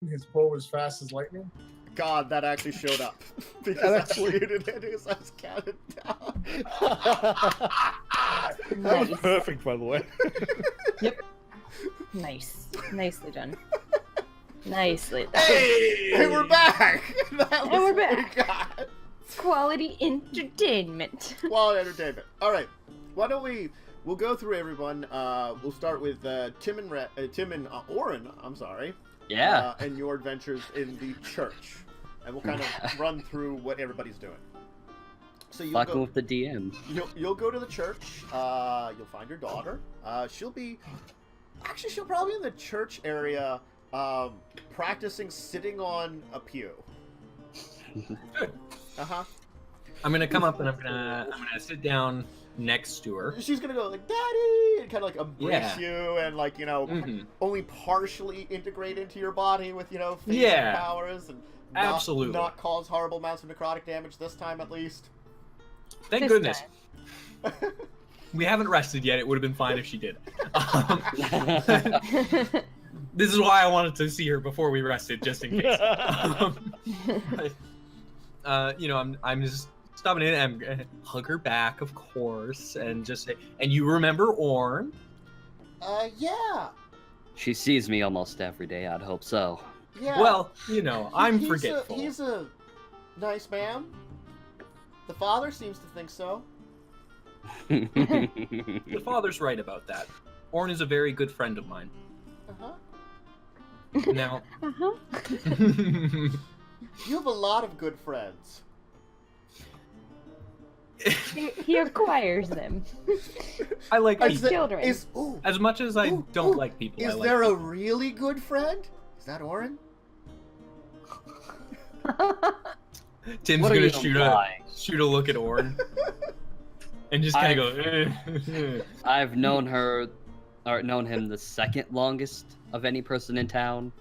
His bow is fast as lightning. God, that actually showed up. Because I shooted it as I was counted down. That was perfect, by the way. Yep. Nice. Nicely done. Nicely done. Hey, we're back! That was And we're what we back. got. Quality entertainment. Quality entertainment. Alright, why don't we'll go through everyone. We'll start with Tim and Oren, I'm sorry. Yeah. And your adventures in the church. And we'll kind of run through what everybody's doing. So you'll Fucking with the DM. You'll go to the church. You'll find your daughter. She'll probably in the church area, practicing sitting on a pew. Good. Uh-huh. I'm gonna come up and I'm gonna sit down next to her. She's gonna go like, "Daddy," and kind of like embrace Yeah. you and like only partially integrate into your body with phasing Yeah. powers and Absolutely. not cause horrible amounts of necrotic damage this time at least. Thank This goodness. time. We haven't rested yet. It would have been fine if she did. This is why I wanted to see her before we rested, just in case. I'm just stopping in and I'm gonna hug her back, of course, and just say, "And you remember Orn?" Yeah. She sees me almost every day. I'd hope so. Yeah. Well, I'm He's forgetful. He's a nice man. The father seems to think so. The father's right about that. Orn is a very good friend of mine. Uh-huh. Now, Uh-huh. You have a lot of good friends. He acquires them. I like Is people. children. As much as I don't like people, I Is like there a people. really good friend? Is that Oren? Tim's What are gonna you implying? shoot a look at Orn and just kind of go. I've known him the second longest of any person in town,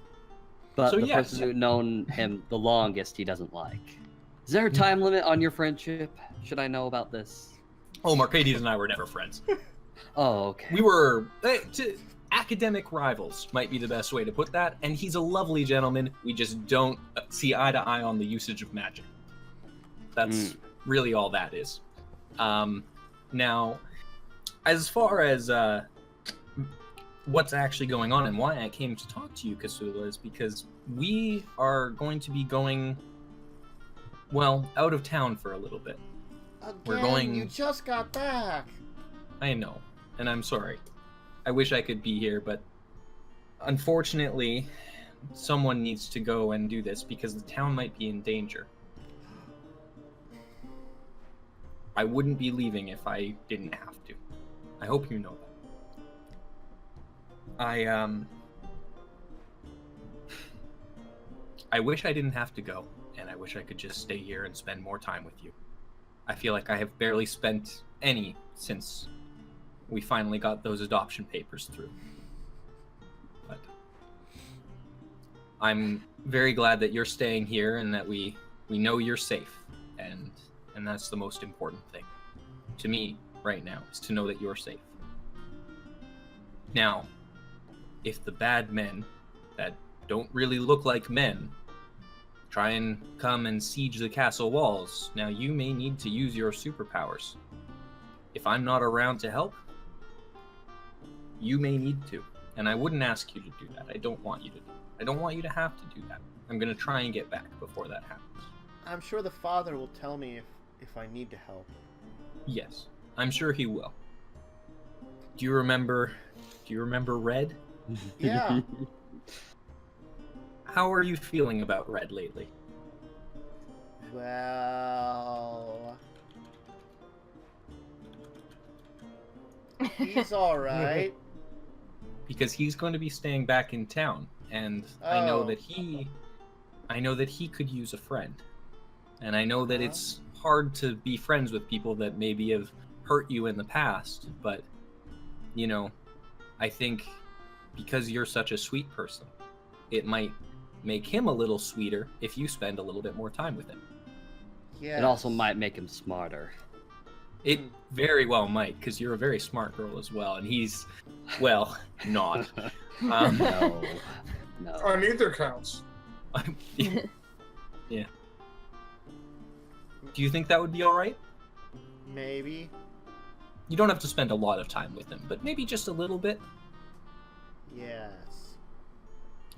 but So the yes. person who's known him the longest he doesn't like. Is there a time limit on your friendship? Should I know about this? Oh, Mercedes and I were never friends. Oh, okay. We were academic rivals, might be the best way to put that. And he's a lovely gentleman. We just don't see eye to eye on the usage of magic. That's really all that is. Now, as far as what's actually going on and why I came to talk to you, Kasula, is because we are going to be going, well, out of town for a little bit. Again, you just got back. I know, and I'm sorry. I wish I could be here, but unfortunately, someone needs to go and do this because the town might be in danger. I wouldn't be leaving if I didn't have to. I hope you know that. I wish I didn't have to go, and I wish I could just stay here and spend more time with you. I feel like I have barely spent any since we finally got those adoption papers through. But I'm very glad that you're staying here and that we know you're safe, and that's the most important thing to me right now, is to know that you're safe. Now, if the bad men that don't really look like men try and come and siege the castle walls, now you may need to use your superpowers. If I'm not around to help, you may need to. And I wouldn't ask you to do that. I don't want you to have to do that. I'm going to try and get back before that happens. I'm sure the father will tell me if I need to help. Yes, I'm sure he will. Do you remember Red? Yeah. How are you feeling about Red lately? Well, he's all right. Because he's going to be staying back in town, and I know that he could use a friend. And I know that it's hard to be friends with people that maybe have hurt you in the past, but I think because you're such a sweet person, it might make him a little sweeter if you spend a little bit more time with him. Yeah. It also might make him smarter. It very well might, because you're a very smart girl as well, and he's, well, not. No. On either counts. Yeah. Do you think that would be all right? Maybe. You don't have to spend a lot of time with him, but maybe just a little bit. Yes.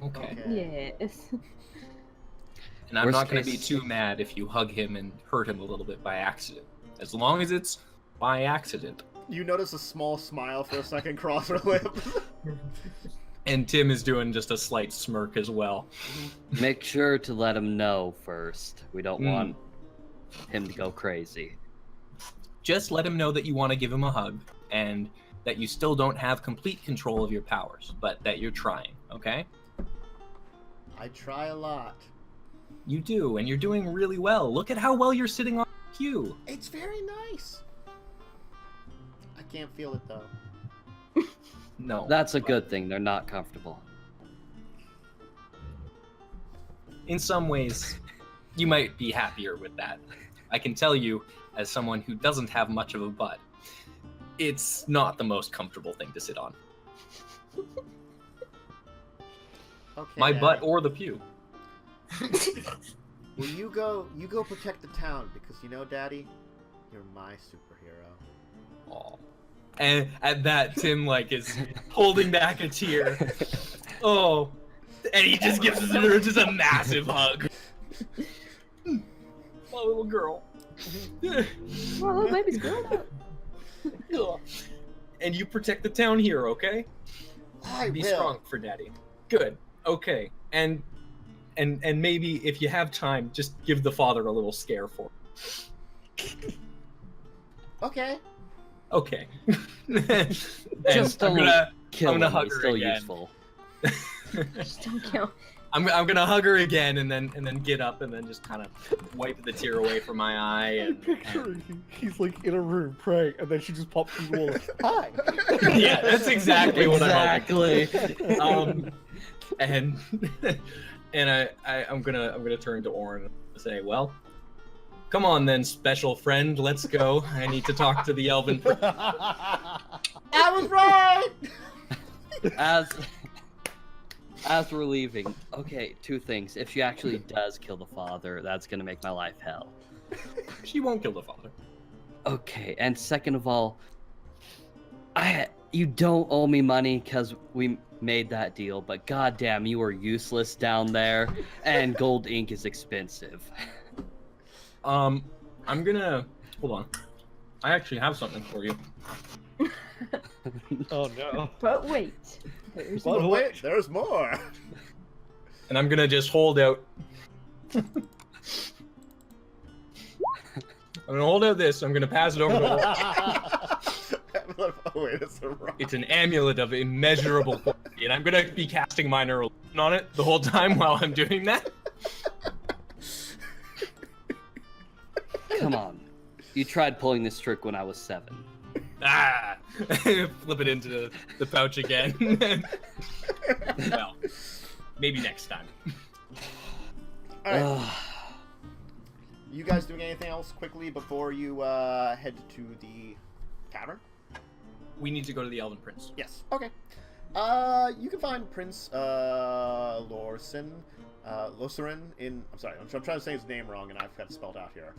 Okay. Yes. And I'm Worst not going to be case- too mad if you hug him and hurt him a little bit by accident. As long as it's by accident. You notice a small smile for a second cross her lips. And Tim is doing just a slight smirk as well. Make sure to let him know first. We don't Mm. want him to go crazy. Just let him know that you want to give him a hug and that you still don't have complete control of your powers, but that you're trying, okay? I try a lot. You do, and you're doing really well. Look at how well you're sitting on the queue. It's very nice. I can't feel it though. No. That's a good thing. They're not comfortable. In some ways, you might be happier with that. I can tell you, as someone who doesn't have much of a butt, it's not the most comfortable thing to sit on. Okay. My Daddy. butt or the pew. Well, you go protect the town because you know, Daddy, you're my superhero. Aw. And at that, Tim is holding back a tear. Oh, and he just gives her just a massive hug. My little girl. Well, little baby's grown up. And you protect the town here, okay? I Be will. strong for Daddy. Good. Okay. And maybe if you have time, just give the father a little scare for him. Okay. Okay. Just I'm don't gonna kill I'm gonna him. hug He's her still again. useful. Just don't kill. I'm gonna hug her again and then get up and then just kind of wipe the tear away from my eye and He's like in a room praying, and then she just pops through the wall. Like, hi. yeah, that's exactly what I'm hoping. Exactly. And I'm gonna turn to Orin and say, well, come on then, special friend, let's go. I need to talk to the Elven. I was right. As we're leaving, okay, two things. If she actually does kill the father, that's gonna make my life hell. She won't kill the father. Okay, and second of all, you don't owe me money because we made that deal, but goddamn, you were useless down there, and gold ink is expensive. I'm gonna hold on. I actually have something for you. Oh no. But wait, there's What? Oh, wait, there's more. And I'm gonna just hold out. I'm gonna hold out this. I'm gonna pass it over to Orin. Oh wait, it's a rock. It's an amulet of immeasurable quality, and I'm gonna be casting minor illusion on it the whole time while I'm doing that. Come on. You tried pulling this trick when I was 7. Ah! Flip it into the pouch again. Well, maybe next time. All right. You guys doing anything else quickly before you head to the tavern? We need to go to the Elven Prince. Yes. Okay. You can find Prince Lorsen in. I'm sorry. I'm trying to say his name wrong, and I've got it spelled out here.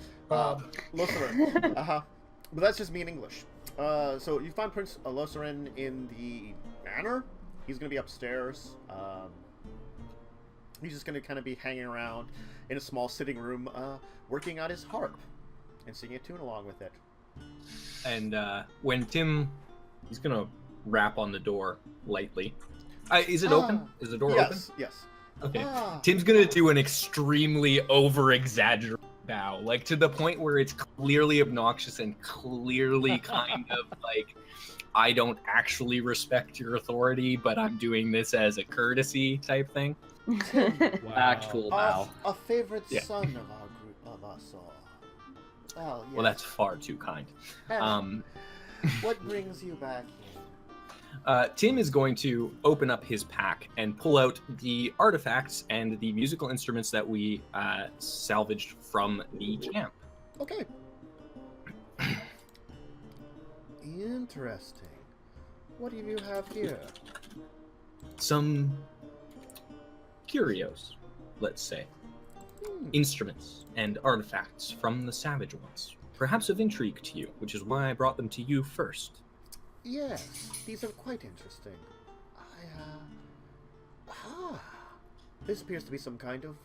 Lotharen. But that's just me in English. So you find Prince Lotharen in the manor. He's gonna be upstairs. He's just gonna kind of be hanging around in a small sitting room, working on his harp and singing a tune along with it. And when Tim, he's gonna rap on the door lightly. Is it open? Is the door open? Yes. Okay. Ah. Tim's gonna do an extremely over-exaggerated bow, like to the point where it's clearly obnoxious and clearly kind of like, I don't actually respect your authority, but I'm doing this as a courtesy type thing. Wow. Actual bow. A favorite Yeah. son of our group of us all. Well, yes. Well, that's far too kind. What brings you back here? Tim is going to open up his pack and pull out the artifacts and the musical instruments that we salvaged from the camp. Okay. Interesting. What do you have here? Some curios. let's say. Instruments and artifacts from the Savage Ones. Perhaps of intrigue to you, which is why I brought them to you first. Yes, these are quite interesting. This appears to be some kind of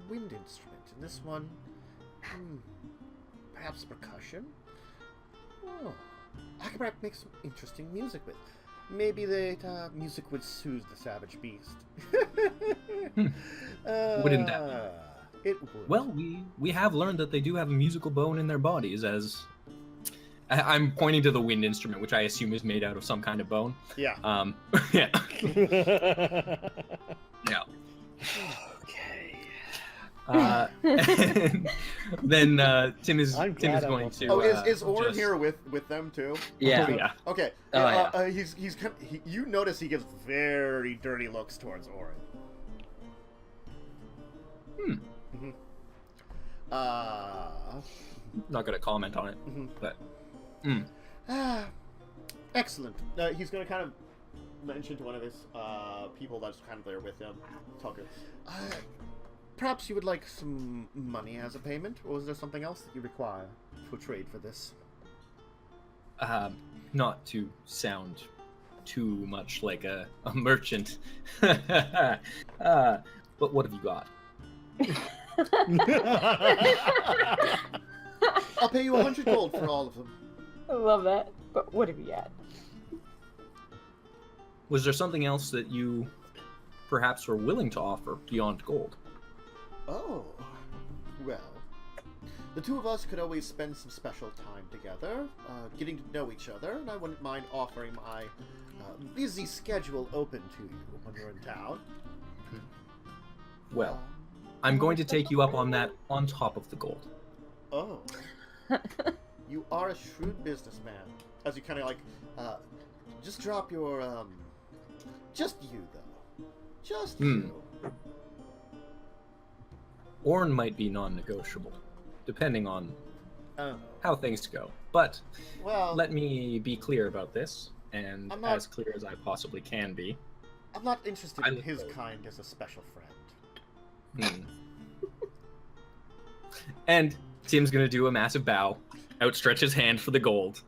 wind instrument. And this one, perhaps percussion? Oh, I could perhaps make some interesting music with. Maybe the music would soothe the savage beast. Wouldn't that? It would. Well, we have learned that they do have a musical bone in their bodies, as I'm pointing to the wind instrument, which I assume is made out of some kind of bone. Yeah. Yeah. Yeah. Okay. And then Tim is I'm going glad I'm to. Oh, is Orin just- here with them too? Yeah. Oh, yeah. Okay. Oh, yeah. You notice he gives very dirty looks towards Orin. Not gonna comment on it, but. Excellent. He's going to kind of mention to one of his people that's kind of there with him, talking. Perhaps you would like some money as a payment, or is there something else that you require for trade for this? Not to sound too much like a merchant, but what have you got? I'll pay you 100 gold for all of them. I love that. But what have you got? Was there something else that you perhaps were willing to offer beyond gold? Oh, well, the two of us could always spend some special time together, getting to know each other, and I wouldn't mind offering my busy schedule open to you when you're in town. Well, I'm going to take you up on that on top of the gold. Oh, you are a shrewd businessman. As you kind of like, just drop your, just you though, just you. Orn might be non-negotiable, depending on Oh. how things go. But Well, let me be clear about this, and I'm not- as clear as I possibly can be. I'm not interested I'm- in his kind as a special friend. And Tim's gonna do a massive bow, outstretch his hand for the gold.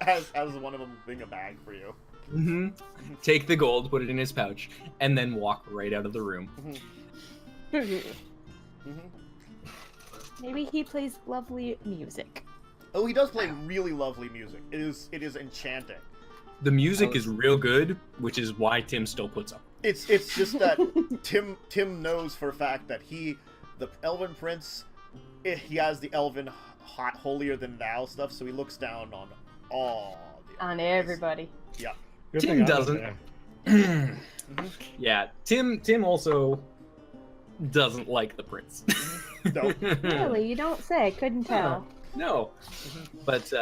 as one of them being a bag for you. Take the gold, put it in his pouch, and then walk right out of the room. Maybe he plays lovely music. Oh, he does play really lovely music. It is enchanting. The music is real good, which is why Tim still puts up. It's just that Tim knows for a fact that the Elven Prince, he has the Elven hot holier than thou stuff, so he looks down on all the On Elves. everybody. Yeah. Good Tim thing I'm doesn't. there. Yeah, Tim also doesn't like the prince. No. Really? You don't say. Couldn't tell. No, but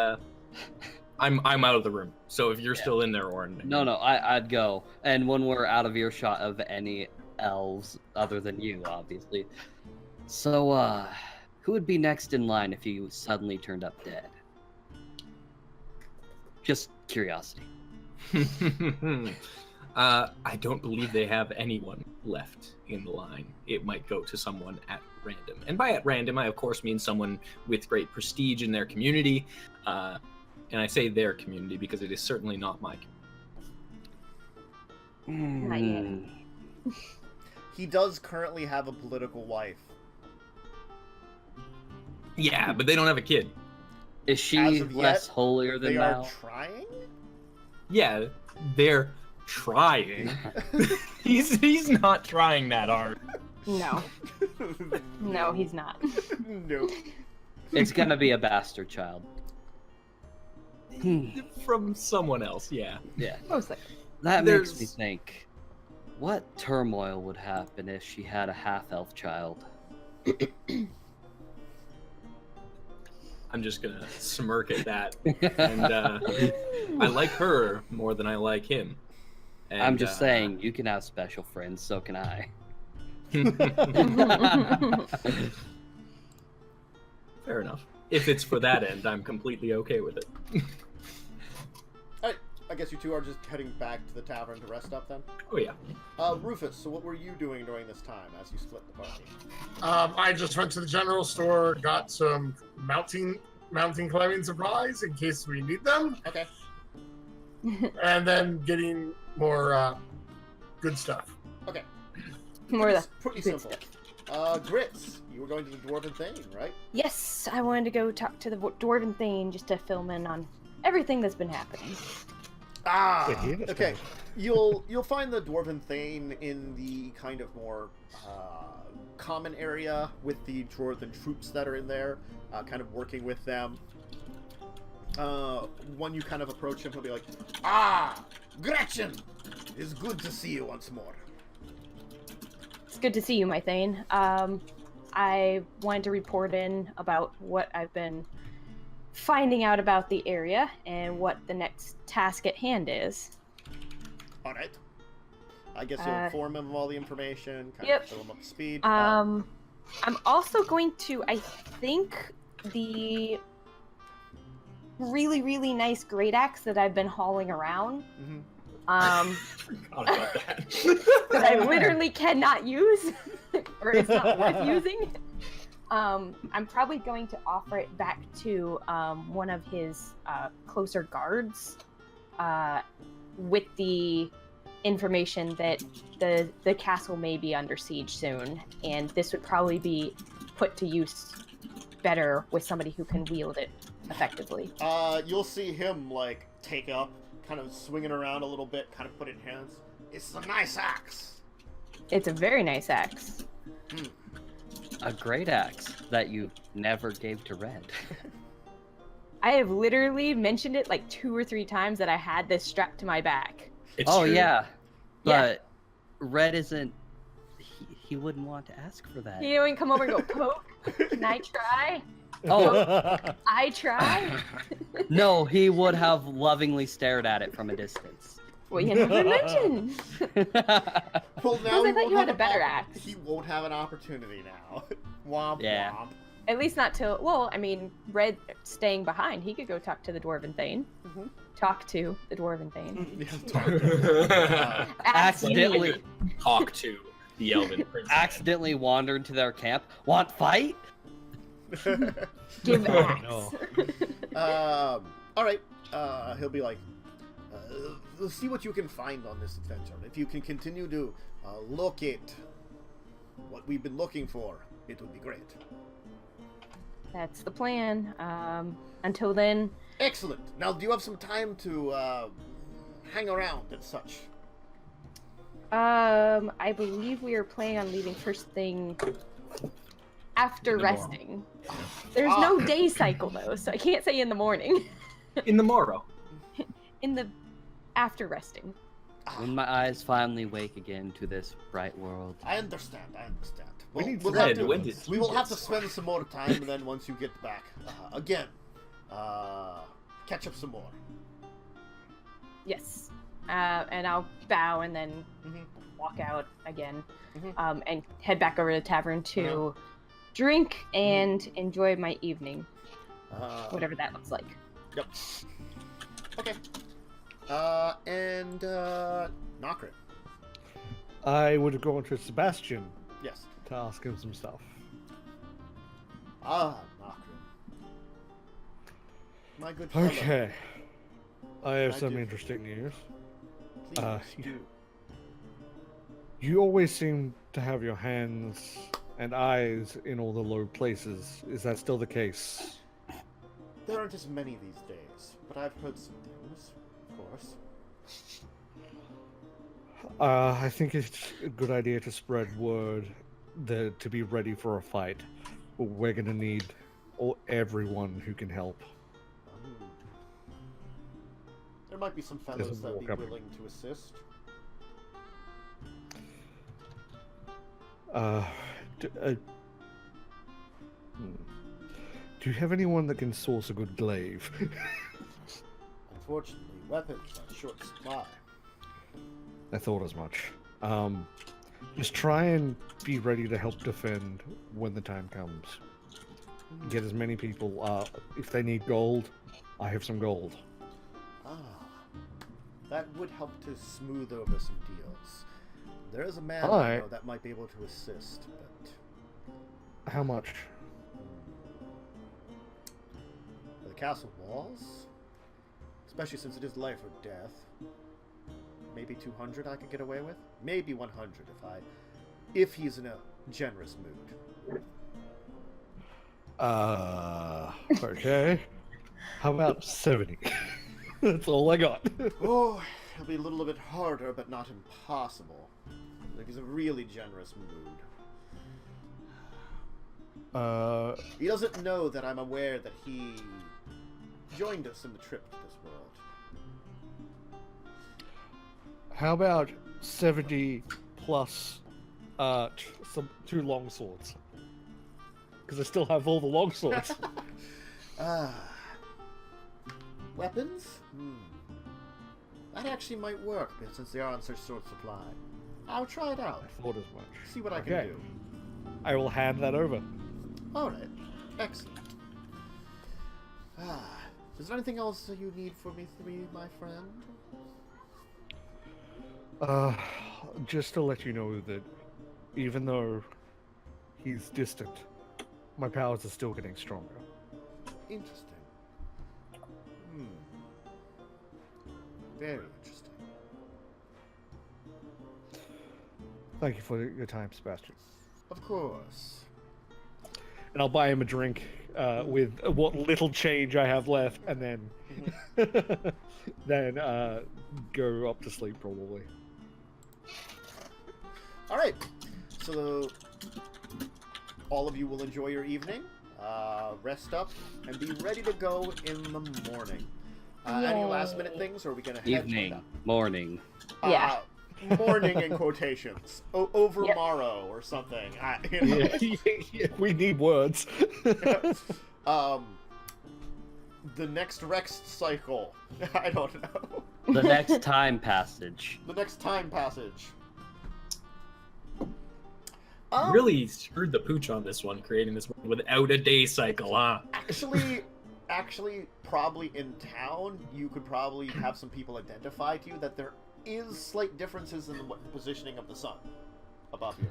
I'm out of the room. So if you're still in there, Orin. No, I'd go. And when we're out of earshot of any elves other than you, obviously. So, who would be next in line if you suddenly turned up dead? Just curiosity. I don't believe they have anyone left in the line. It might go to someone at random. And by at random, I of course mean someone with great prestige in their community. And I say their community because it is certainly not my community. Not yet. He does currently have a political wife. Yeah, but they don't have a kid. Is As she of less yet, holier than They thou? are trying? Yeah, they're trying. he's not trying that hard. No. No, he's not. Nope. It's gonna be a bastard child. From someone else, yeah. Yeah. Most likely. That makes me There's- think, what turmoil would happen if she had a half-elf child? I'm just gonna smirk at that. And I like her more than I like him. And, I'm just saying, you can have special friends, so can I. Fair enough. If it's for that end, I'm completely okay with it. I guess you two are just heading back to the tavern to rest up then? Oh yeah. Rufus, so what were you doing during this time as you split the party? I just went to the general store, got some mountain climbing supplies in case we need them, Okay. and then getting more good stuff. Okay. More of the Pretty good simple. Grits, you were going to the Dwarven Thane, right? Yes, I wanted to go talk to the Dwarven Thane just to fill in on everything that's been happening. Ah, Yeah, that's okay. kind You'll find the Dwarven Thane in the kind of more common area with the Dwarven troops that are in there, kind of working with them. When you kind of approach him, he'll be like, "Ah, Gretchen, it's good to see you once more." It's good to see you, my Thane. I wanted to report in about what I've been finding out about the area and what the next task at hand is. All right. I guess you'll inform him of all the information, kind Yep. of fill him up to speed. I'm also going to, I think, the really, really nice great axe that I've been hauling around. Mhm. Forgot about that. That I literally cannot use, or it's not worth using. I'm probably going to offer it back to one of his closer guards, with the information that the castle may be under siege soon, and this would probably be put to use better with somebody who can wield it effectively. You'll see him like take up, kind of swinging around a little bit, kind of put it in hands. It's a nice axe. It's a very nice axe. A great axe that you never gave to Red. I have literally mentioned it like 2 or 3 times that I had this strapped to my back. It's Oh true. yeah, Yeah. but Red isn't. He wouldn't want to ask for that. You know, and come over and go, poke. Can I try? Oh I try. no, he would have lovingly stared at it from a distance. Well, you never mentioned. Well, now I he thought won't you had have a better an axe. He won't have an opportunity now. Womp Yeah. womp. At least not till. Well, I mean, Red staying behind. He could go talk to the Dwarven Thane. Mhm. Talk to the Dwarven Thane. Yeah, talk to him. Accidentally, Talk to the Elven princess. accidentally wander into their camp. Want fight? Give Oh, axe. no. All right. He'll be like, see what you can find on this adventure. If you can continue to locate what we've been looking for, it would be great. That's the plan. Until then, Excellent. Now, do you have some time to hang around and such? I believe we are planning on leaving first thing after In the morning. resting. There's no day cycle though, so I can't say in the morning. In the morrow. In the after resting. When my eyes finally wake again to this bright world. I understand. We need we'll Red, have to, when did we you will get have to started? spend some more time, and then once you get back, again, catch up some more. Yes. And I'll bow and then Mhm. walk out again, Mhm. and head back over to the tavern to drink and enjoy my evening, whatever that looks like. Yep. Okay. And Nokren. I would have gone to Sebastian Yes. to ask him some stuff. Nokren. My good fellow. Okay. I have I some do. interesting news. Please you- do. You always seem to have your hands and eyes in all the low places. Is that still the case? There aren't as many these days, but I've heard some things, of course. I think it's a good idea to spread word to be ready for a fight. We're gonna need everyone who can help. There might be some fellows Doesn't that'd be walk up. willing to assist. Do you have anyone that can source a good glaive? Unfortunately, weapons are short supply. I thought as much. Just try and be ready to help defend when the time comes. Get as many people. If they need gold, I have some gold. Ah. that would help to smooth over some deals. There is a man I Alright. know that might be able to assist, but How much? for the castle walls, especially since it is life or death, maybe 200 I could get away with. Maybe 100 if he's in a generous mood. Okay. How about 70? That's all I got. Oh, it'll be a little bit harder, but not impossible. Like he's a really generous mood. He doesn't know that I'm aware that he joined us in the trip to this world. How about 70 plus some 2 long swords? Because I still have all the long swords. Weapons? That actually might work, but since they are on such short supply. I'll try it out. I thought as much. See what I Okay. can do. I will hand that over. Alright. Excellent. Is there anything else that you need from me, my friend? Just to let you know that even though he's distant, my powers are still getting stronger. Interesting. Very interesting. Thank you for your time, Sebastian. Of course. And I'll buy him a drink with what little change I have left, and then go up to sleep probably. All right. So all of you will enjoy your evening, rest up, and be ready to go in the morning. Any last minute things, or are we gonna head Evening, morning. Yeah. Morning in quotations. Over Yep. morrow or something. You know. Yeah, we need words. The next Rex cycle. I don't know. The next time passage. The next time passage. Really screwed the pooch on this one, creating this one without a day cycle, huh? Actually, probably in town, you could probably have some people identify to you that there is slight differences in the positioning of the sun above you.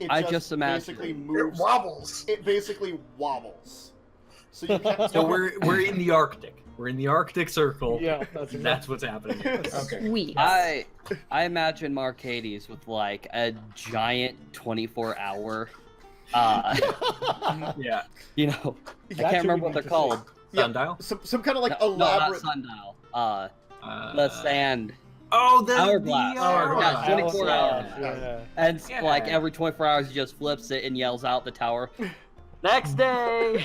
It I just imagine basically It moves. wobbles. It basically wobbles. So you can't. So we're in the Arctic. We're in the Arctic Circle. Yeah, that's That's what's happening. Here. Okay. Sweet. I imagine Marcades with like a giant 24-hour. Yeah. You know, I That's can't remember what what we they're need to called. Sundial. Some kind of like No, not elaborate. sundial. The sand. Oh, the Hourglass. The, Hourglass. Yeah, 24 hours. Yeah. And Yeah. like every 24 hours, he just flips it and yells out the tower. Next day.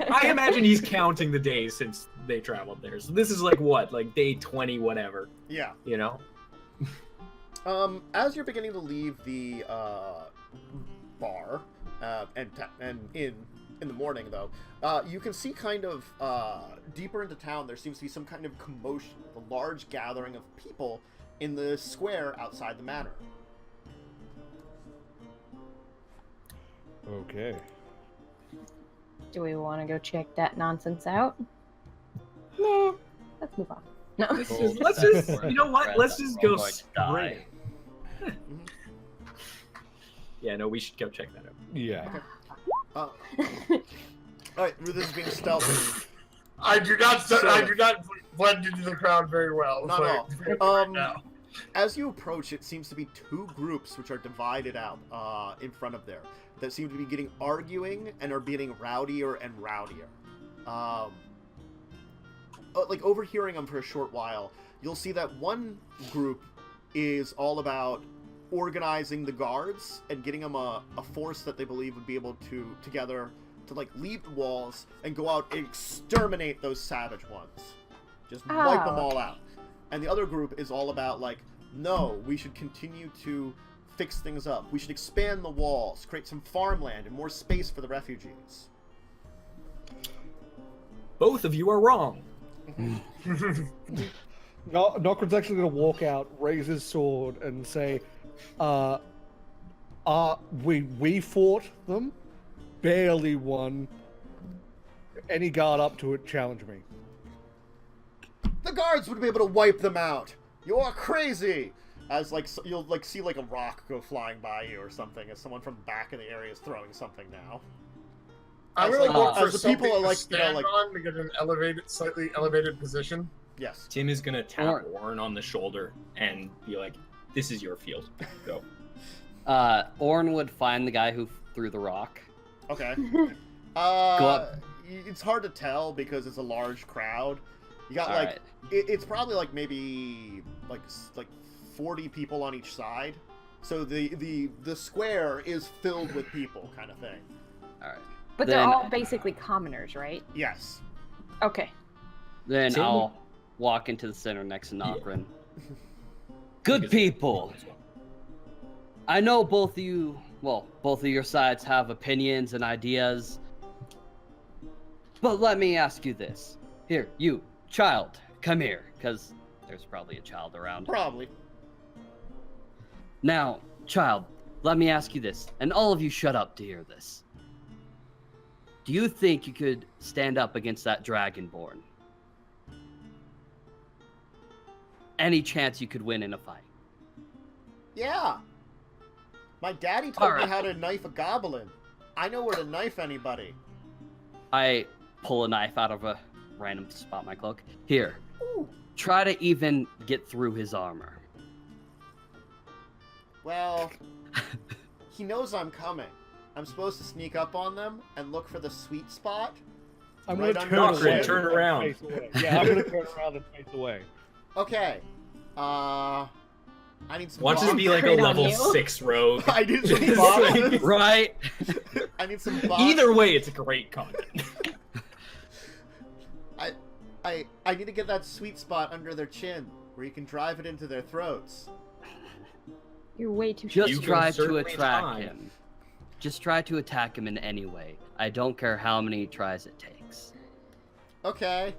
I imagine he's counting the days since they traveled there. So this is like what, like day 20, whatever. Yeah. You know. As you're beginning to leave the bar and in the morning, though, you can see kind of deeper into town. There seems to be some kind of commotion, a large gathering of people in the square outside the manor. Okay. Do we want to go check that nonsense out? Nah, let's move on. No. Let's just, you know what? Let's just go Going to die. straight. Yeah, no, we should go check that out. Yeah. All right, this is being stealthy. I do not blend into the crowd very well. Not at so- all. no. As you approach, it seems to be 2 groups which are divided out in front of there that seem to be arguing and are getting rowdier and rowdier. Like overhearing them for a short while, you'll see that one group is all about organizing the guards and getting them a force that they believe would be able to together to like leave the walls and go out and exterminate those savage ones. Just wipe them all out. And the other group is all about like, no, we should continue to fix things up. We should expand the walls, create some farmland and more space for the refugees. Both of you are wrong. Nokren's actually going to walk out, raise his sword, and say, we fought them, barely won. Any guard up to it, challenge me. The guards would be able to wipe them out. You are crazy. As like you'll like see like a rock go flying by you or something, as someone from back in the area is throwing something now. I'm As, gonna like, look for as the something people are to like stand like on to get an slightly elevated position. yes. Tim is gonna tap Orn on the shoulder and be like, "This is your field. Go." Orn would find the guy who threw the rock. Okay. Go up. It's hard to tell because it's a large crowd. You got All like right. it's probably like maybe like 40 people on each side. So the square is filled with people, kind of thing. All right. But they're Then- all basically commoners, right? Yes. Okay. Then Tim- I'll walk into the center next to Nokren. Good people. I know both of your sides have opinions and ideas. But let me ask you this. Here, you, child, come here, because there's probably a child around. Probably. Now, child, let me ask you this, and all of you shut up to hear this. Do you think you could stand up against that Dragonborn? Any chance you could win in a fight? Yeah. My daddy told me Alright. how to knife a goblin. I know where to knife anybody. I pull a knife out of a random spot in my cloak. Here, Ooh. try to even get through his armor. Well, he knows I'm coming. I'm supposed to sneak up on them and look for the sweet spot. I'm Right gonna under turn the away. chin. Turn around. Face away. Yeah, I'm gonna turn around and face away. Okay. I need some. Watch this bombs. be like a Straight on level you. 6 rogue. I need some It's bombs. like- Right? I need some bombs. Either way, it's great content. I need to get that sweet spot under their chin where you can drive it into their throats. You're way too Just You can try to certainly attract try. him. Just try to attack him in any way. I don't care how many tries it takes. Okay.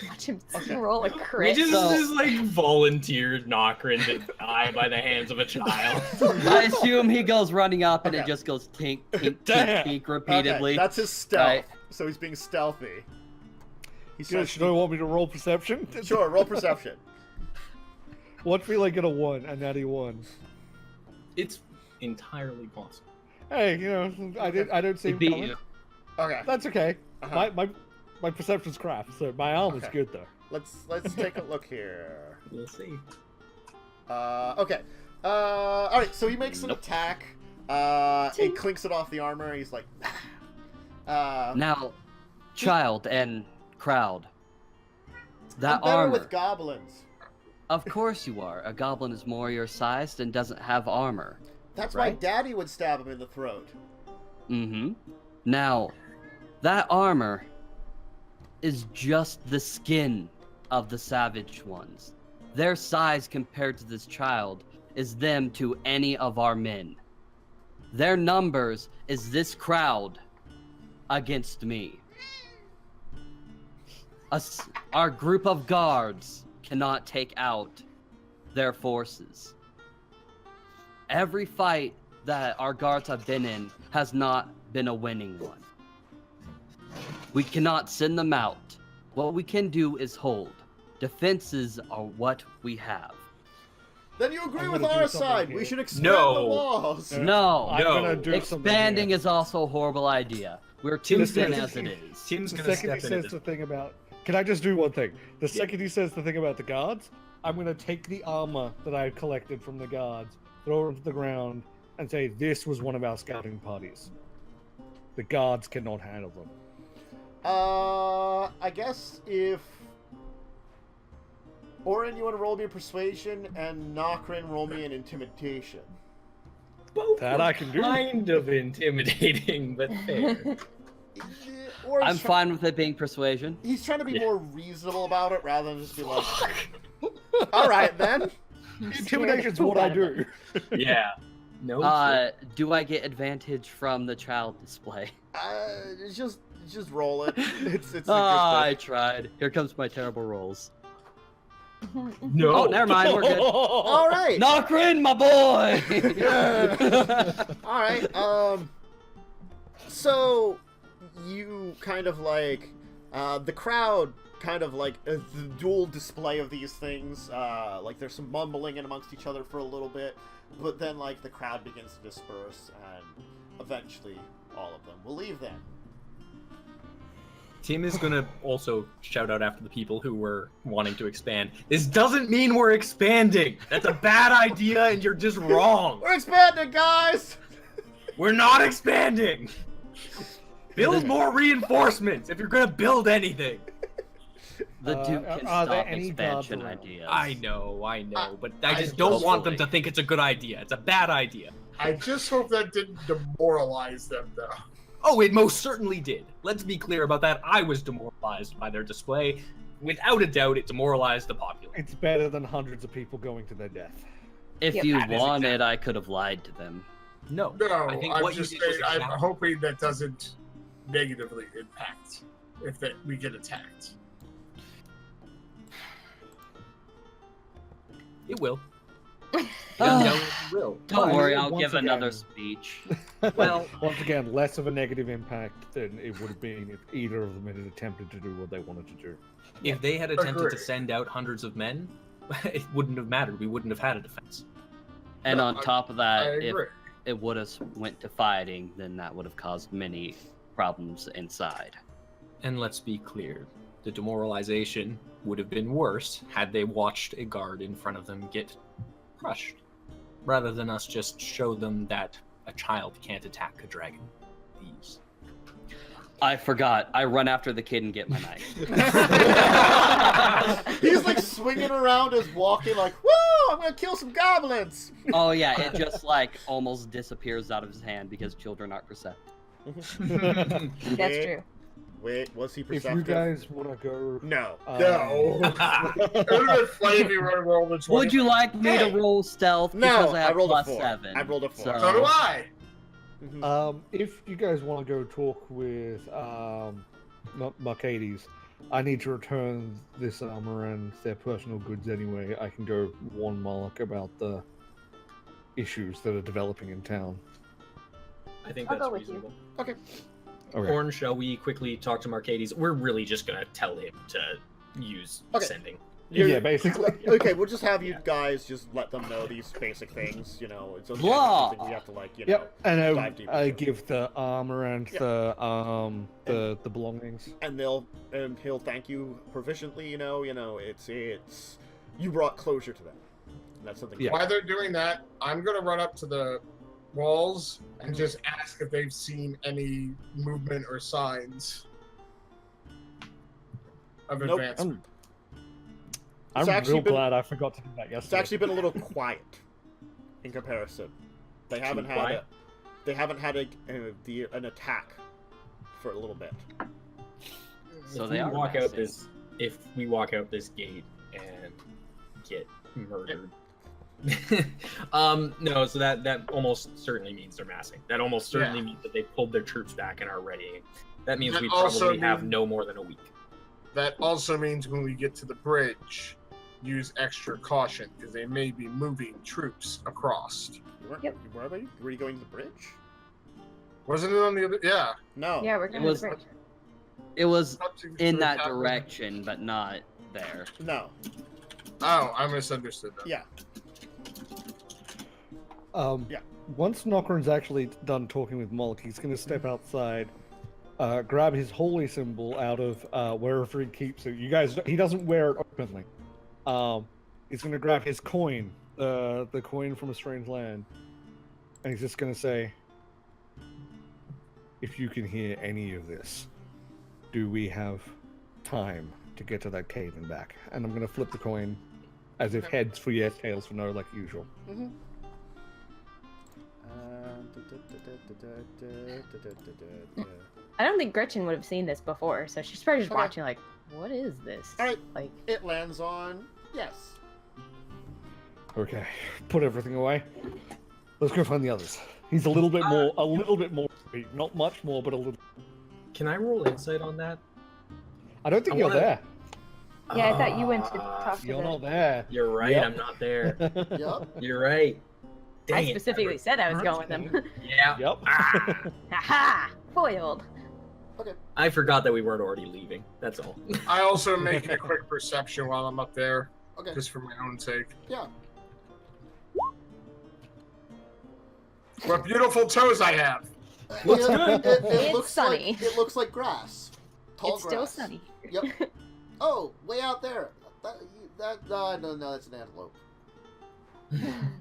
Watch him Okay. roll a We crit. just like volunteered Nokren to die by the hands of a child. I assume he goes running up and it Okay. just goes tink, tink, Damn. tink, tink repeatedly. Okay, that's his stealth. Right. So he's being stealthy. He's You guys don't want me to roll perception? Sure, roll perception. What feel I get a 1, a natty 1? It's entirely possible. Hey, you know, I don't see He him beat coming. you. Okay. That's okay. Uh-huh. My perception's crap, so my armor's Okay. good though. Let's take a look here. We'll see. Okay. All right. So he makes an Nope. attack. He clinks it off the armor. He's like, Now, child and crowd. That I'm better armor. with goblins. Of course you are. A goblin is more your size and doesn't have armor. That's why Right. Daddy would stab him in the throat. Mm-hmm. Now, that armor is just the skin of the savage ones. Their size compared to this child is them to any of our men. Their numbers is this crowd against me. Our group of guards cannot take out their forces. Every fight that our guards have been in has not been a winning one. We cannot send them out. What we can do is hold. Defenses are what we have. Then you agree I'm with gonna do our something side. here. We should expand No. the walls. No, I'm No. gonna do something expanding here. is also a horrible idea. We're too Just thin second- as it is. Tim's The gonna second he step says into the this. thing about, can I just do one thing? The second he says the thing about the guards, I'm gonna take the armor that I collected from the guards, throw it to the ground, and say this was one of our scouting parties. The guards cannot handle them. I guess if Oren, you want to roll me a persuasion, and Nokren roll me an intimidation. Both That were I can do. kind of intimidating, but fair. Oren's I'm fine with it being persuasion. He's trying to be Yeah. more reasonable about it rather than just be like, all right then. Intimidation's what I do. Yeah. No. Do I get advantage from the child display? Just roll it. It's I interesting. tried. Here comes my terrible rolls. no. Oh, never mind. We're good. All right. Nokren, my boy. All right. So you kind of like The crowd kind of like the dual display of these things. Like there's some mumbling in amongst each other for a little bit, but then like the crowd begins to disperse, and eventually all of them will leave. Then Tim is gonna also shout out after the people who were wanting to expand. This doesn't mean we're expanding. That's a bad idea, and you're just wrong. we're expanding, guys. We're not expanding. Build more reinforcements if you're gonna build anything. The Duke can are there stop any expansion gods around? ideas. I know, but I I just don't want them hopefully. to think it's a good idea. It's a bad idea. I just hope that didn't demoralize them, though. Oh, it most certainly did. Let's be clear about that. I was demoralized by their display. Without a doubt, it demoralized the populace. It's better than hundreds of people going to their death. If Yep. you That is wanted, exactly- I could have lied to them. No, No, I think I'm what you just did was saying, I'm exactly- hoping that doesn't negatively impact if that we get attacked. It will. Oh. No, it will. Don't Well, worry, I'll once give again- another speech. Well, Once again, less of a negative impact than it would have been if either of them had attempted to do what they wanted to do. if they had attempted to Agree. send out hundreds of men, it wouldn't have mattered. We wouldn't have had a defense. And No, on top of that, I if agree. it would have went to fighting, then that would have caused many problems inside. And let's be clear, the demoralization would have been worse had they watched a guard in front of them get crushed, rather than us just show them that a child can't attack a dragon. These. I forgot. I run after the kid and get my knife. He's like swinging around as walking, like, "Woo! I'm gonna kill some goblins." Oh yeah, it just like almost disappears out of his hand because children aren't perceptive. That's Wait, true. Wait, was he If perceptive? you guys want to go, No. No. It would have been funny if you were to roll the 20. Would you like me Hey! to roll stealth No, because I I have rolled a plus 4. 7? I rolled a 4. So do I. if you guys want to go talk with Mercedes, I need to return this armor and their personal goods anyway. I can go warn Moloch about the issues that are developing in town. I think I'll that's go with you. reasonable. Okay. Okay. Orn, shall we quickly talk to Mercedes? We're really just gonna tell him to use Okay. sending. Yeah, basically. Okay, we'll just have you guys just let them know these basic things. You know, it's Blah. something you have to like. You Yep, and dive deep I into. give the armor and Yep. the belongings. And he'll thank you proficiently. You know, it's you brought closure to them. And that's something. Yeah. While they're doing that, I'm going to run up to the walls and just ask if they've seen any movement or signs of Nope. advancement. I'm actually real been- glad I forgot to do that It's yesterday. actually been a little quiet in comparison. They haven't had quiet? an attack for a little bit. So If they we are walk out massive. if we walk out this gate and get murdered. No, so that almost certainly means they're massing. That almost certainly Yeah. means that they pulled their troops back and are readying. That means That we also probably have mean- no more than a week. That also means when we get to the bridge, use extra caution because they may be moving troops across. Yep. Where are you? Were you going to the bridge? Wasn't it on the other? Yeah. No. Yeah, we're going was- to the bridge. It was Up to- in to that attack- direction, but not there. No. Oh, I misunderstood that. Yeah. Yeah. Once Nokren's actually done talking with Moloch, he's going to step outside, grab his holy symbol out of wherever he keeps it. You guys, he doesn't wear it openly. He's going to grab his coin, the coin from a strange land, and he's just going to say, "If you can hear any of this, do we have time to get to that cave and back?" And I'm going to flip the coin, as if heads for yes, tails for no, like usual. Mm-hmm. I don't think Gretchen would have seen this before, so she's probably just Okay. watching like, what is this? All right. Like, It lands on yes. Okay, put everything away. Let's go find the others. He's a little bit more, not much more, but a little. Can I roll insight on that? I don't think I you're wanna- there. yeah, I thought you went to talk to You're the... not there. You're right, Yep. I'm not there. Yep. You're right. I Dang it, specifically Edward. said I was going with them. Yeah. Yep. Ah. Haha! Foiled. Okay. I forgot that we weren't already leaving. That's all. I also make a quick perception while I'm up there, Okay. just for my own sake. Yeah. What beautiful toes I have! Looks good. It It's looks sunny. Like, it looks like grass. Tall It's grass. still sunny. Yep. Oh, way out there. No, that's an antelope.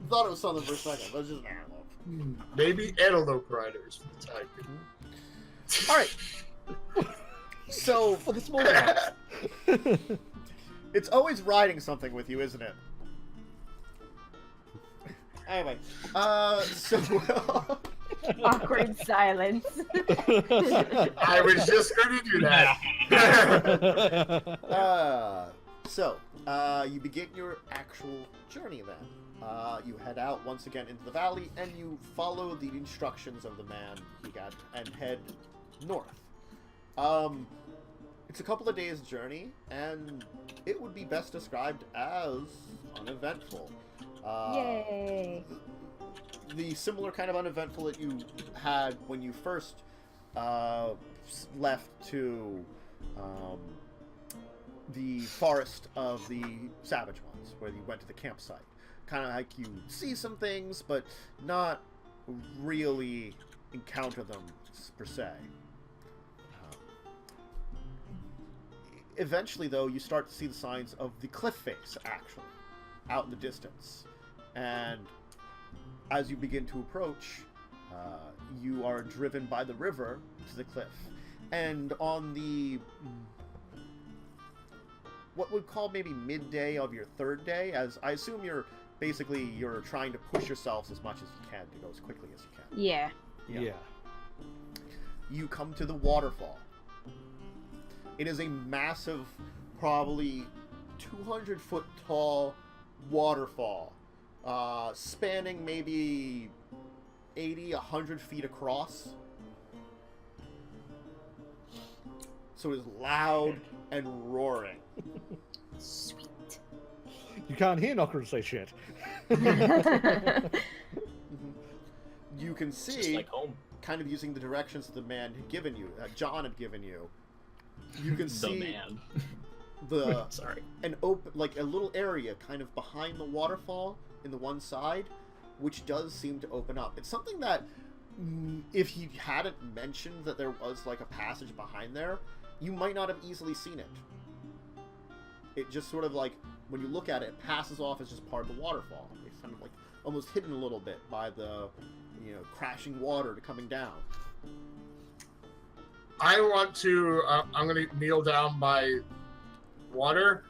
Thought it was something for a second, but it's just an antelope. Maybe antelope riders for the time being. All right. So For the small guys. it's always riding something with you, isn't it? Anyway, so Awkward silence. I was just going to do that. you begin your actual journey then. You head out once again into the valley, and you follow the instructions of the man you got, and head north. It's a couple of days' journey, and it would be best described as uneventful. Yay. The similar kind of uneventful that you had when you first left to the forest of the Savage Ones, where you went to the campsite. Kind of like you see some things, but not really encounter them per se. Eventually, though, you start to see the signs of the cliff face, actually, out in the distance. And as you begin to approach, you are driven by the river to the cliff. And on the what would call maybe midday of your third day, as I assume you're trying to push yourselves as much as you can to go as quickly as you can. Yeah. Yeah. You come to the waterfall. It is a massive, probably 200-foot tall waterfall, spanning maybe 80, 100 feet across. So it is loud and roaring. Sweet. You can't hear Nokren say shit. You can It's just see, like home. kind of using the directions the man had given you, John had given you. You can The see man. the Sorry. an open, like a little area kind of behind the waterfall in the one side, which does seem to open up. It's something that, if he hadn't mentioned that there was like a passage behind there, you might not have easily seen it. It just sort of like, when you look at it, it passes off as just part of the waterfall. It's kind of like almost hidden a little bit by the, crashing water coming down. I want to, I'm going to kneel down by water,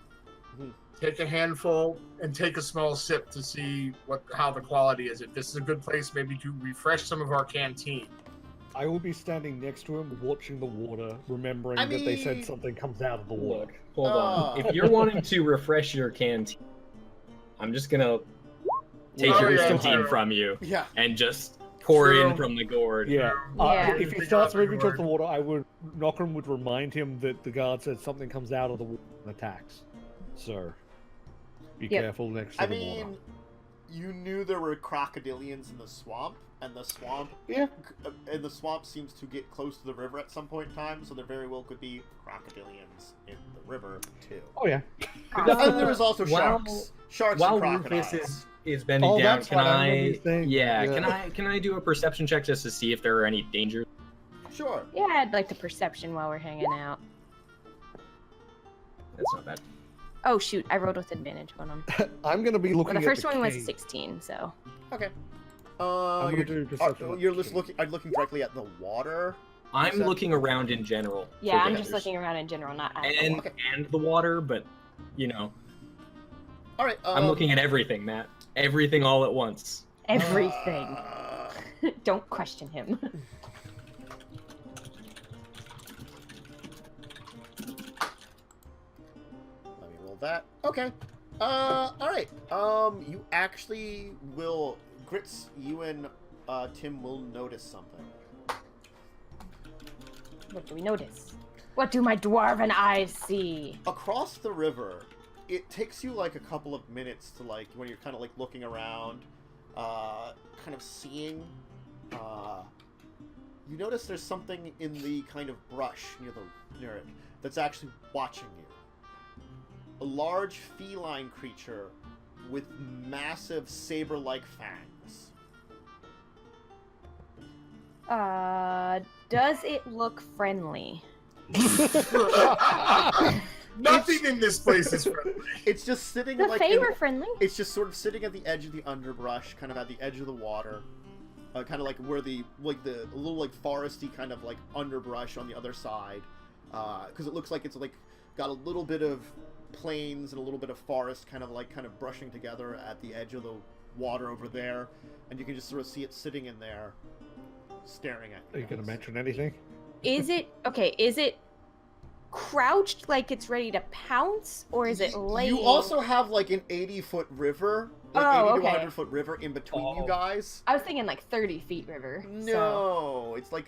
take a handful, and take a small sip to see how the quality is. If this is a good place, maybe to refresh some of our canteen. I will be standing next to him, watching the water, remembering that they said something comes out of the water. Look, hold on. If you're wanting to refresh your canteen, I'm just gonna take your canteen from you Yeah. and just pour True. in from the gourd. Yeah. Yeah. If he starts moving towards the water, Nokren would remind him that the guard said something comes out of the water and attacks. So, be Yep. careful next to I the mean, water. you knew there were crocodilians in the swamp, and the swamp seems to get close to the river at some point in time, so there very well could be crocodilians in the river too. Oh yeah. And there is also While- sharks While and crocodiles. Rufus is bending Oh, down, that's can what I I? remember you saying. Yeah. Can I do a perception check just to see if there are any dangers? Sure. Yeah, I'd like the perception while we're hanging out. That's not bad. Oh shoot, I rolled with advantage. Hold on. I'm gonna be looking Well, the at first one was cave. 16, so. Okay. I'm gonna do perception. You're just looking. Are you looking directly at the water? I'm that- looking around in general. for Yeah, I'm dangers. just looking around in general, not at the And water. and the water, but All right. I'm looking at everything, Matt. Everything all at once. Everything. Don't question him. Let me roll that. Okay. All right. You actually will, Grits. You and Tim will notice something. What do we notice? What do my dwarven eyes see? Across the river, it takes you like a couple of minutes to like when you're kind of like looking around, kind of seeing. you notice there's something in the kind of brush near it that's actually watching you. A large feline creature with massive saber-like fangs. Does it look friendly? Nothing in this place is friendly. It's just sitting The like Fae were friendly. it's just sort of sitting at the edge of the underbrush, kind of at the edge of the water, kind of like where the little like foresty kind of like underbrush on the other side, because it looks like it's like got a little bit of plains and a little bit of forest kind of brushing together at the edge of the water over there, and you can just sort of see it sitting in there, staring at you. Are you gonna guys. mention anything? Is it okay? Is it crouched like it's ready to pounce, or is it laying? You also have like an 80-foot river, like Oh, 80 to okay. 100-foot river in between you Oh. guys. I was thinking like 30 feet river. So. No, it's like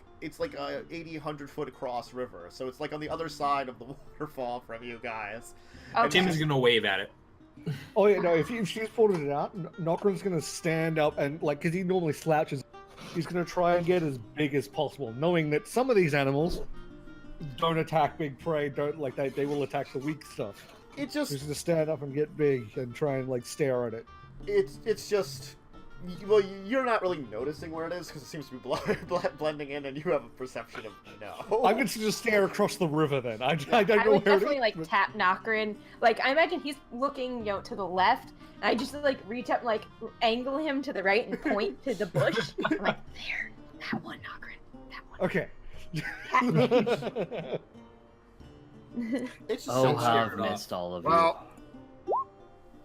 a 80, 100-foot across river, so it's like on the other side of the waterfall from you guys. Okay. Tim's gonna wave at it. Oh yeah, no. If she's pulled it out, Nokren's gonna stand up and like, because he normally slouches, he's gonna try and get as big as possible, knowing that some of these animals don't attack big prey. Don't like they will attack the weak stuff. It He's just gonna stand up and get big and try and like stare at it. it's just well, you're not really noticing where it is because it seems to be blending in, and you have a perception of no. I'm gonna just stare across the river then. I don't I know would where definitely it like is. tap Nokren. Like I imagine he's looking, to the left, and I just like reach up, and, like angle him to the right and point to the bush. I'm like, there, that one, Nokren, that one. Okay. It's just Oh, so how I've scared off. missed all of you. Well,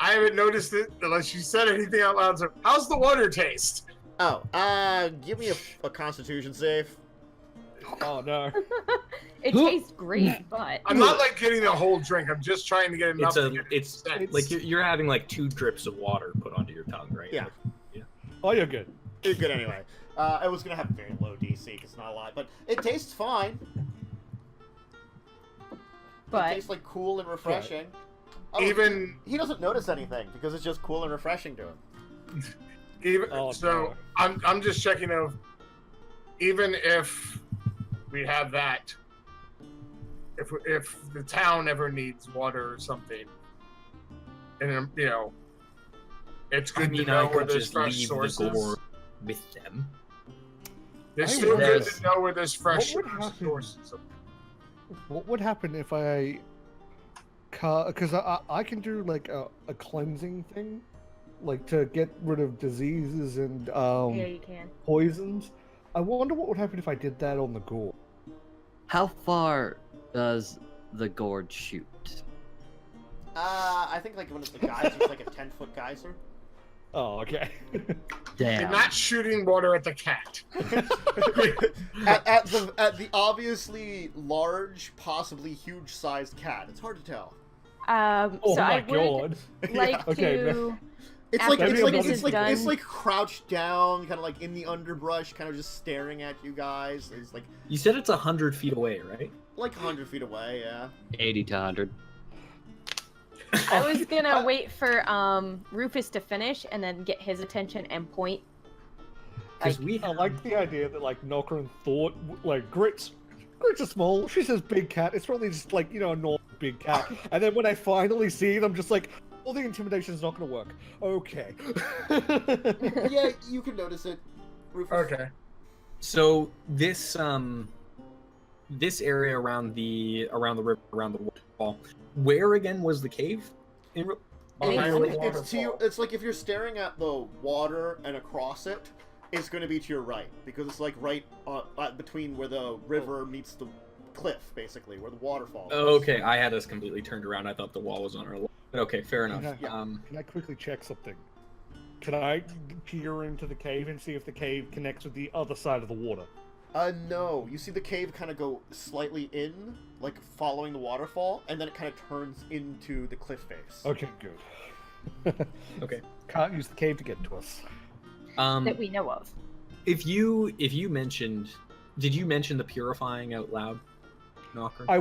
I haven't noticed it unless you said anything out loud. So, how's the water taste? Oh, give me a Constitution save. Oh no. It tastes great, but I'm not like getting a whole drink. I'm just trying to get enough. It's to get like you're having like 2 drips of water put onto your tongue, right? Yeah. Oh, you're good. You're good anyway. I was gonna have a very low DC because it's not a lot, but it tastes fine. It but tastes like cool and refreshing. Oh, Even he doesn't notice anything because it's just cool and refreshing to him. even Oh, so, no. I'm just checking if even if we have that, if the town ever needs water or something, and it's good to know where there's fresh sources. With them. It's I still good guess. to know where there's fresh What would happen? sources. What would happen if I, because I can do like a cleansing thing, like to get rid of diseases and yeah, you can. poisons. I wonder what would happen if I did that on the gore. How far does the gourd shoot? I think like when it's the geyser, it's like a 10-foot geyser. Oh, okay. You're Damn. not shooting water at the cat. at the obviously large, possibly huge-sized cat. It's hard to tell. Oh So my I would god. like Okay, to. It's After like this is it's done- like crouched down, kind of like in the underbrush, kind of just staring at you guys. It's You said it's 100 feet away, right? like 100 feet away. Yeah. 80 to 100. I was gonna wait for Rufus to finish and then get his attention and point. Because we I like the idea that like Nokren thought like Grit's are small. She says big cat. It's probably just like a normal big cat. And then when I finally see it, I'm just like, well, the intimidation is not going to work. Okay. Yeah, you can notice it. Rufus. Okay. So this this area around the river, around the waterfall, where again was the cave? It's like if you're staring at the water and across it, it's going to be to your right because it's like right between where the river meets the cliff, basically where the waterfall. Oh, okay, I had us completely turned around. I thought the wall was on our left. But okay, fair enough. Yeah. Um, Can I quickly check something? Can I peer into the cave and see if the cave connects with the other side of the water? No. You see the cave kind of go slightly in, like following the waterfall, and then it kind of turns into the cliff face. Okay, good. okay. Can't use the cave to get to us. That we know of. If you mentioned, did you mention the purifying out loud, Nokren? I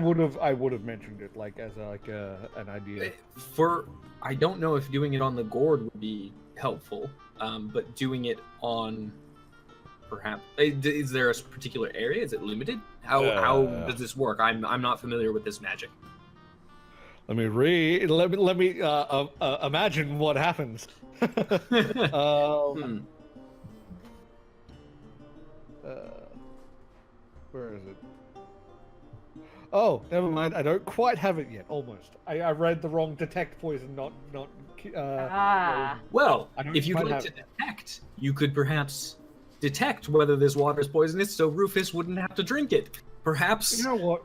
would have mentioned it like as an idea. I don't know if doing it on the gourd would be helpful, but doing it on perhaps is there a particular area? Is it limited? How does this work? I'm not familiar with this magic. Let me imagine what happens. Where is it? Oh, never mind. I don't quite have it yet. Almost. I read the wrong detect poison, not. Well, I don't if you'd quite like have to it. detect, you could perhaps detect whether this water is poisonous, so Rufus wouldn't have to drink it. Perhaps You know what?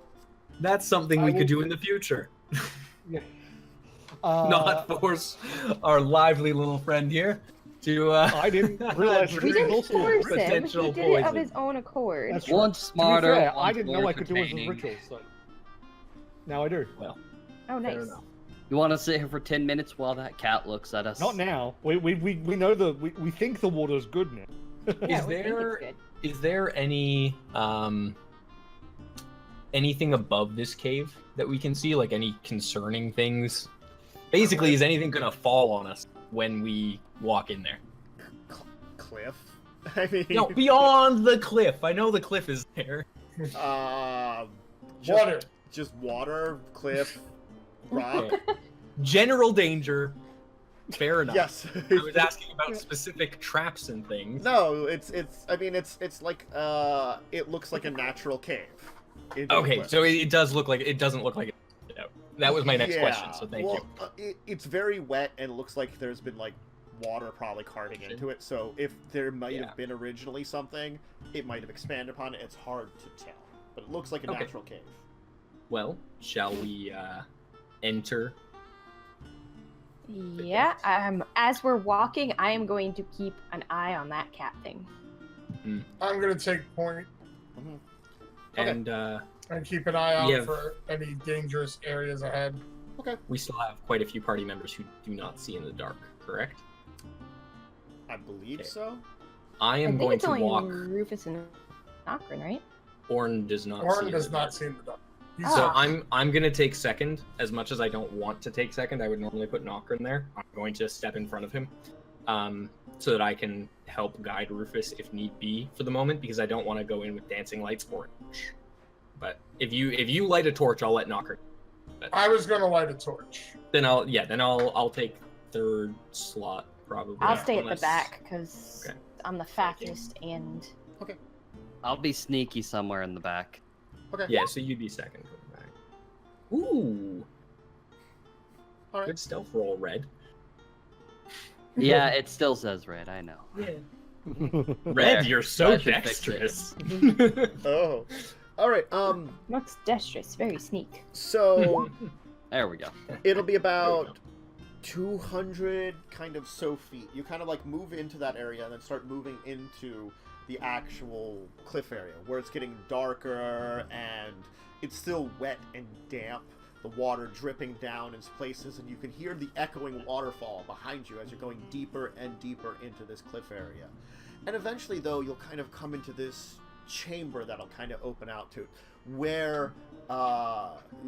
that's something I we will- could do in the future. Yeah. Not force our lively little friend here to. I didn't realize We didn't also force him. He potential did it of poison. his own accord. That's true. One To be smarter, fair, one I didn't know more I could do it as a containing. ritual, so now I do. Well, Oh, nice. fair enough. You want to sit here for 10 minutes while that cat looks at us? Not now. We know we think the water's good now. Yeah, Is we think there- it's good. Is there any anything above this cave that we can see? Like any concerning things? Basically, is anything gonna fall on us when we walk in there? Cliff. I mean, No, beyond the cliff. I know the cliff is there. Water. Just water, cliff, rock. Okay. General danger. Fair enough. Yes. I was asking about specific traps and things. No, it's like it looks like a natural cave. into the Okay, cliff. so it doesn't look like it. That was my next Yeah, question. So thank well, you. It's very wet and it looks like there's been like water probably carving into it. So if there might Yeah. have been originally something, it might have expanded upon it. It's hard to tell, but it looks like a Okay. natural cave. Well, shall we enter? Yeah. As we're walking, I am going to keep an eye on that cat thing. I'm gonna take point Okay. And and keep an eye out Yeah. for any dangerous areas ahead. we still have quite a few party members who do not see in the dark. Correct. I believe Okay. so. I I am think going it's to only walk. Rufus and Nokren, right? Orn does not. Orn see does in the not dark. see in the dark. He's Ah. So I'm gonna take second. As much as I don't want to take second, I would normally put Nokren there. I'm going to step in front of him, so that I can help guide Rufus if need be for the moment, because I don't want to go in with dancing lights or. But if you light a torch, I'll let Nokren. I was gonna light a torch. Then I'll take third slot probably. I'll stay at unless- the back because Okay. I'm the fastest and I'll be sneaky somewhere in the back. Okay. Yeah, so you'd be second from the back. Ooh, All right. good stealth roll, Red. Yeah, it still says red. I know. Red, you're so I should fix it. dexterous. Oh. All right. looks dexterous, very sneak. So There we go. it'll be about 200 kind of so feet. You kind of like move into that area and then start moving into the actual cliff area where it's getting darker and it's still wet and damp. The water dripping down in places, and you can hear the echoing waterfall behind you as you're going deeper and deeper into this cliff area. And eventually, though, you'll kind of come into this chamber that'll kind of open out to where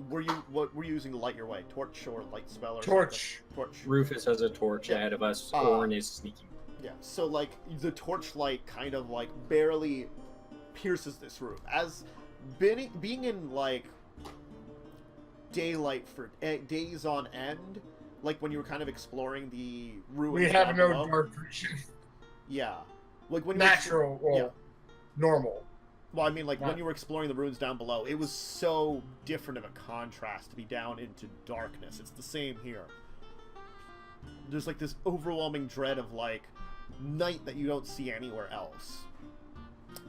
were you using to light your way? Torch or light spell or Torch. something? Torch. Rufus has a torch Yeah. ahead of us. Uh, Orn is sneaking. Yeah, so like the torchlight kind of like barely pierces this room. As being in like daylight for days on end, like when you were kind of exploring the ruins. We have down no below. dark vision. Yeah, like when Natural, well, Yeah. normal. Well, I mean, like when Not- you were exploring the ruins down below, it was so different of a contrast to be down into darkness. It's the same here. There's like this overwhelming dread of like night that you don't see anywhere else.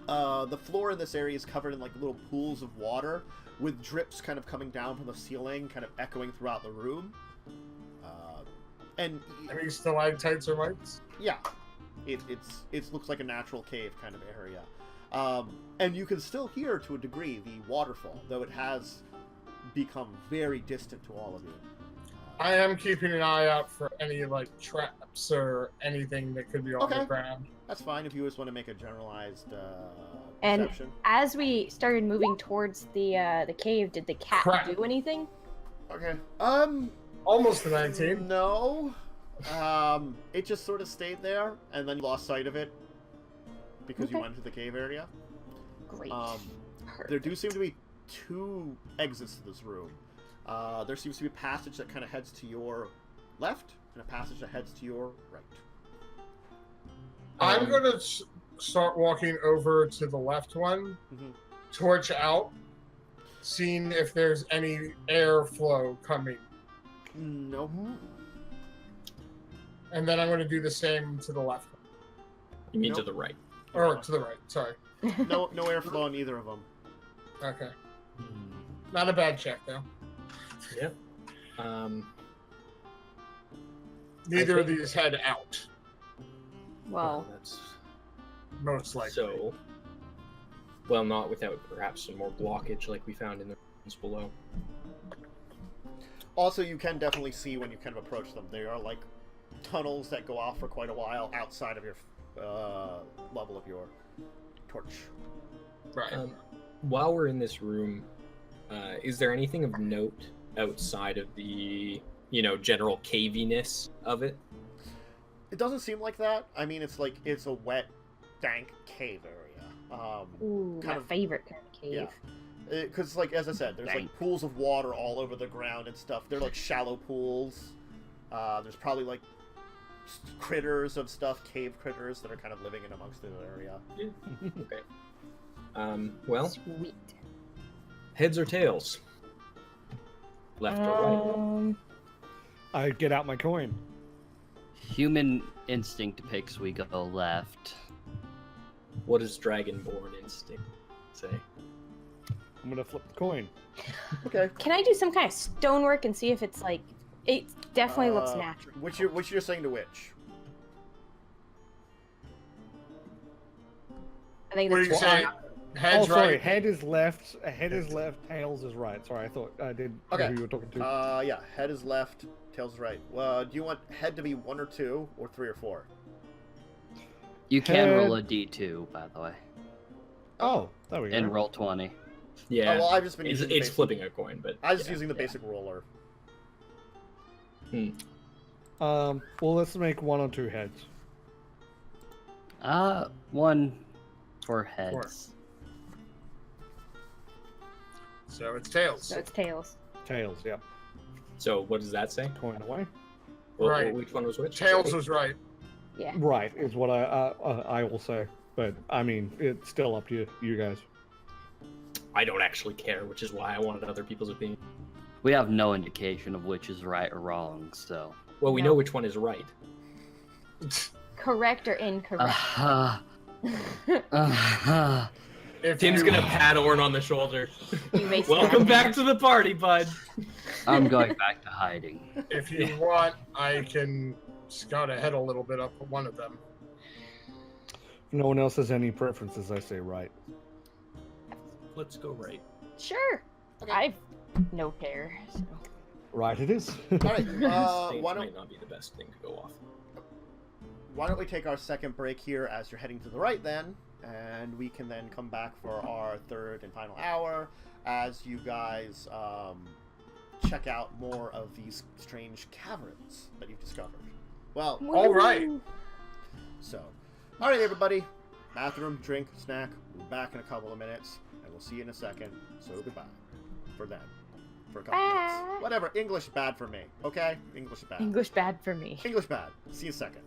The floor in this area is covered in like little pools of water, with drips kind of coming down from the ceiling, kind of echoing throughout the room. And Any stalactites or lights? yeah, it looks like a natural cave kind of area. And you can still hear to a degree the waterfall, though it has become very distant to all of you. I am keeping an eye out for any like traps or anything that could be on the Okay. ground. That's fine if you just want to make a generalized And- perception. As we started moving towards the cave, did the cat Crap. do anything? Okay. Almost a 19. No. It just sort of stayed there, and then you lost sight of it. because you Okay. went into the cave area. Great. There do seem to be 2 exits to this room. There seems to be a passage that kind of heads to your left and a passage that heads to your right. I'm gonna start walking over to the left one, torch out, seeing if there's any airflow coming, No. and then I'm gonna do the same to the left, You mean to Nope. the right? or to the right. Sorry. No airflow on either of them. Okay. Not a bad check though. Yep. Neither of think- these head out, well, that's most likely. so. Well, not without perhaps some more blockage like we found in the rooms below. Also, you can definitely see when you kind of approach them. They are like tunnels that go off for quite a while outside of your level of your torch. Right. While we're in this room, is there anything of note outside of the, general caviness of it? It doesn't seem like that. I mean, it's a wet, dank cave area. ooh, kind my of- favorite kind of cave. Yeah. Because, as I said, there's Dank. pools of water all over the ground and stuff. They're shallow pools. There's probably critters of stuff, cave critters that are kind of living in amongst the area. Okay. Well, Sweet. heads or tails? Left or right? I get out my coin. Human instinct picks we go left. What does Dragonborn instinct say? I'm gonna flip the coin. Okay. Can I do some kind of stonework and see if it's it definitely looks natural. Which you're saying to which? I think What do that's you say? Head's Oh, sorry. right. Head is left. Head is left. Tails is right. Sorry, I thought I did. Know Okay. who you were talking to? Yeah. Head is left, tails is right. Do you want head to be 1 or 2 or 3 or 4? You can Head. roll a d2, by the way, Oh, there we go. and roll 20. Yeah. Oh, well, I've just been it's using the basic. flipping a coin, but I was just yeah, using the yeah. basic roller. Well, let's make 1 or 2 heads. 1 for heads. So it's tails. so it's tails. Tails. Yep. So what does that say? Coin away. Right. Which one was which? Tails was right. Yeah. Right is what I will say. But I mean, it's still up to you guys. I don't actually care, which is why I wanted other people's opinion. We have no indication of which is right or wrong, so. Well, we No. know which one is right. Correct or incorrect? If Tim's you- gonna pat Orn on the shoulder. You may Welcome stand. back to the party, bud. I'm going back to hiding. If you want, I can scout ahead a little bit up one of them. If no one else has any preferences, I say right. Let's go right. Sure. I've no care. So. Right it is. All right. Instinct Why don't might not be the best thing to go off. Why don't we take our second break here as you're heading to the right then, and we can then come back for our third and final hour as you guys check out more of these strange caverns that you've discovered. Well, All right. so, all right, everybody. Bathroom, drink, snack. We'll be back in a couple of minutes, and we'll see you in a second. So goodbye for then. For a couple Bye. minutes. Whatever. English bad for me. Okay? English bad. English bad for me. English bad. See you in a second.